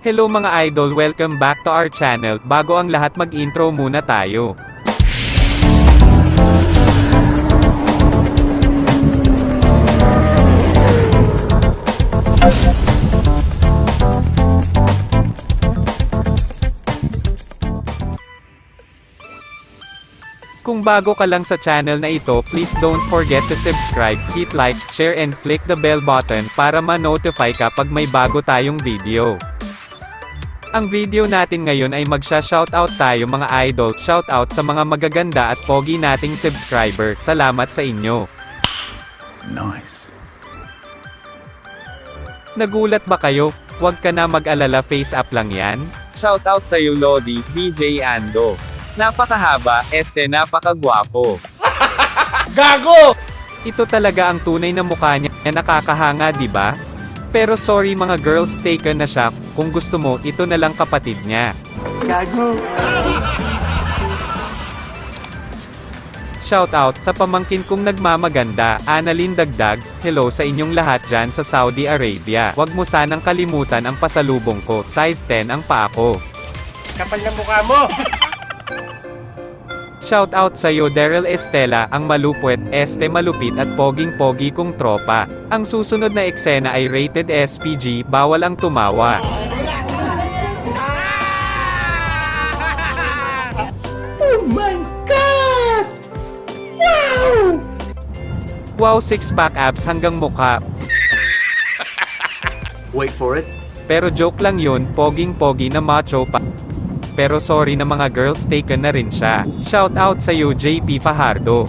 Hello mga idol, welcome back to our channel. Bago ang lahat mag-intro muna tayo. Kung bago ka lang sa channel na ito, please don't forget to subscribe, hit like, share and click the bell button para ma-notify ka pag may bago tayong video. Ang video natin ngayon ay magsha-shoutout tayo mga idol, shoutout sa mga magaganda at pogi nating subscriber, salamat sa inyo. Nice. Nagulat ba kayo? Huwag ka na mag-alala, face up lang yan. Shoutout sa iyo Lodi, BJ Ando. Napakahaba, napakagwapo. Gago! Ito talaga ang tunay na mukha niya, nakakahanga di ba? Pero sorry mga girls, taken na siya, kung gusto mo, ito na lang kapatid niya. Gago! Shoutout sa pamangkin kong nagmamaganda, Annalyn Dagdag, hello sa inyong lahat dyan sa Saudi Arabia. Huwag mo sanang kalimutan ang pasalubong ko, size 10 ang paa ko. Kapal na mukha mo! Shoutout sa iyo Daryl Estela, ang malupwet, malupit at poging-pogi kong tropa. Ang susunod na eksena ay rated SPG, bawal ang tumawa. Oh my God! Wow! Wow, 6-pack abs hanggang mukha. Wait for it. Pero joke lang yun, poging-pogi na macho pa. Pero sorry na mga girls, taken na rin siya. Shoutout sa iyo JP Fajardo.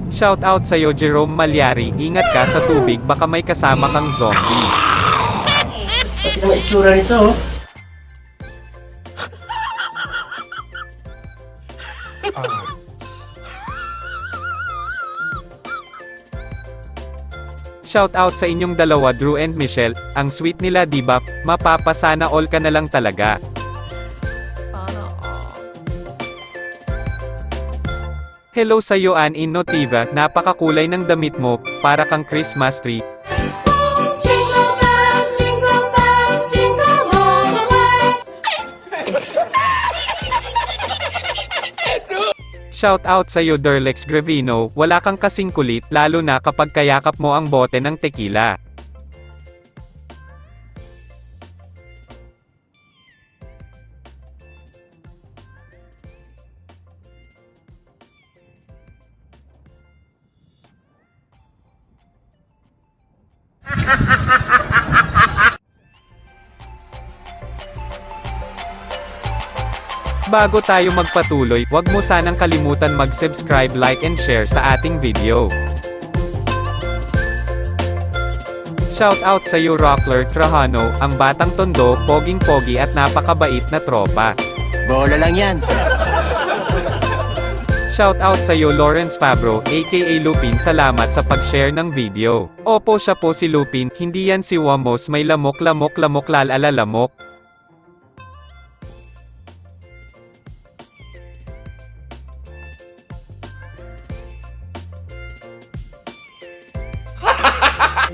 Shoutout sa iyo Jerome Malyari, ingat ka sa tubig baka may kasama kang zombie. Pati ang itsura nito, oh. Shoutout sa inyong dalawa Drew and Michelle, ang sweet nila diba, mapapasana all ka na lang talaga. Hello sa iyo Ann Innotiva, napakakulay ng damit mo, para kang Christmas tree. Jingle bells, jingle all the way. Shoutout sa iyo Derlex Grevino, wala kang kasing kulit, lalo na kapag kayakap mo ang bote ng tequila. Bago tayo magpatuloy, huwag mo sanang kalimutan mag-subscribe, like and share sa ating video. Shoutout sa iyo Rockler Trajano, ang batang tondo, poging-pogi at napakabait na tropa. Bola lang yan. Shoutout sa iyo Lawrence Fabro, aka Lupin, salamat sa pag-share ng video. Opo, siya po si Lupin, hindi yan si Wamos, may lamok lalalalamok.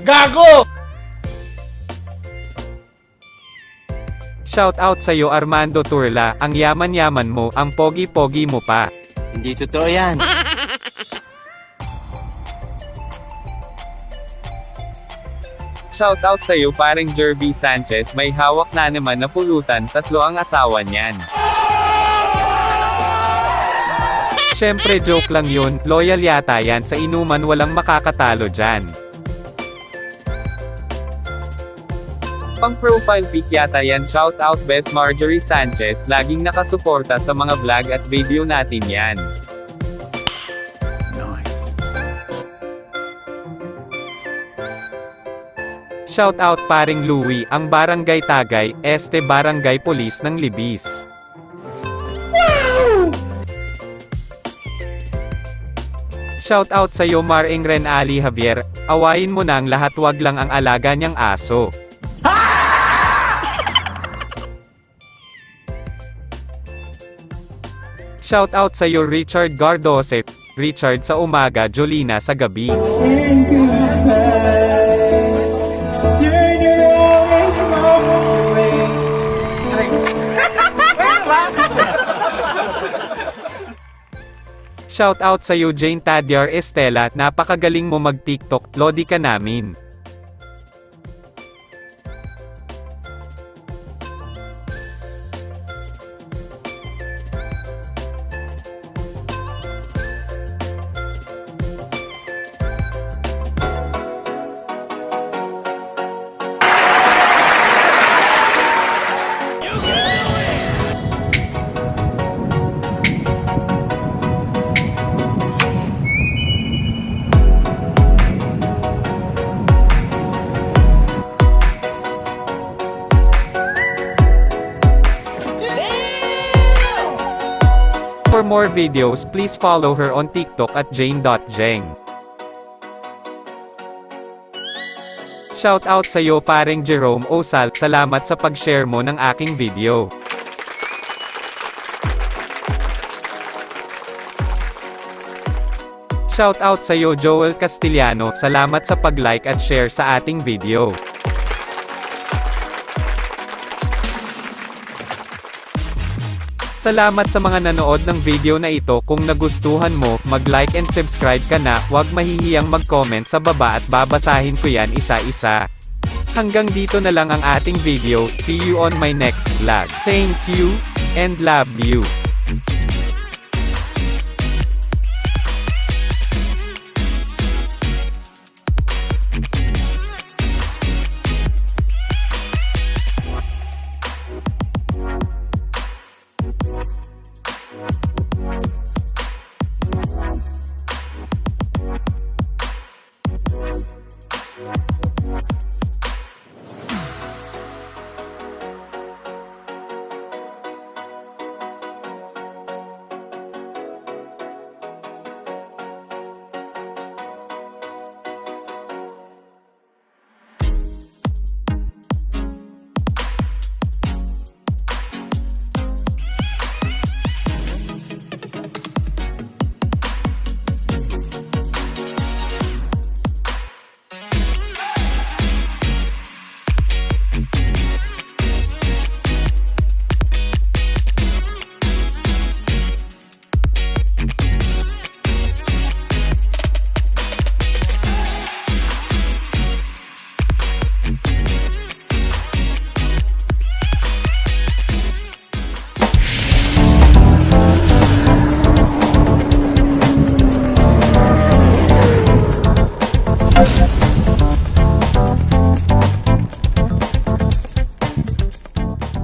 Gago! Shoutout sa iyo Armando Turla, ang yaman-yaman mo, ang pogi-pogi mo pa. Hindi totoo yan. Shoutout sa iyo paring Jerby Sanchez, may hawak na naman na pulutan, 3 ang asawa niyan. Syempre joke lang yun, loyal yata yan sa inuman, walang makakatalo dyan. Pang profile pic yata yan. Shoutout Best Marjorie Sanchez, laging nakasuporta sa mga vlog at video natin yan. Nice. Shoutout paring Louie, ang barangay Tagay, barangay Police ng Libis. Shoutout sa iyo Maring Ren Ali Javier, awayin mo na ang lahat, wag lang ang alaga niyang aso. Shoutout sa iyo Richard Gardose, Richard sa umaga, Jolina sa gabi. Thank you. Shoutout sa'yo Jane Tadyar Estela, napakagaling mo mag-TikTok, lodi ka namin. For more videos, please follow her on TikTok at jane.jeng. Shoutout sa'yo paring Jerome Osal, salamat sa pag-share mo ng aking video. Shoutout sa'yo Joel Castillano, salamat sa pag-like at share sa ating video. Salamat sa mga nanood ng video na ito. Kung nagustuhan mo, mag-like and subscribe ka na, huwag mahihiyang mag-comment sa baba at babasahin ko yan isa-isa. Hanggang dito na lang ang ating video, see you on my next vlog. Thank you, and love you.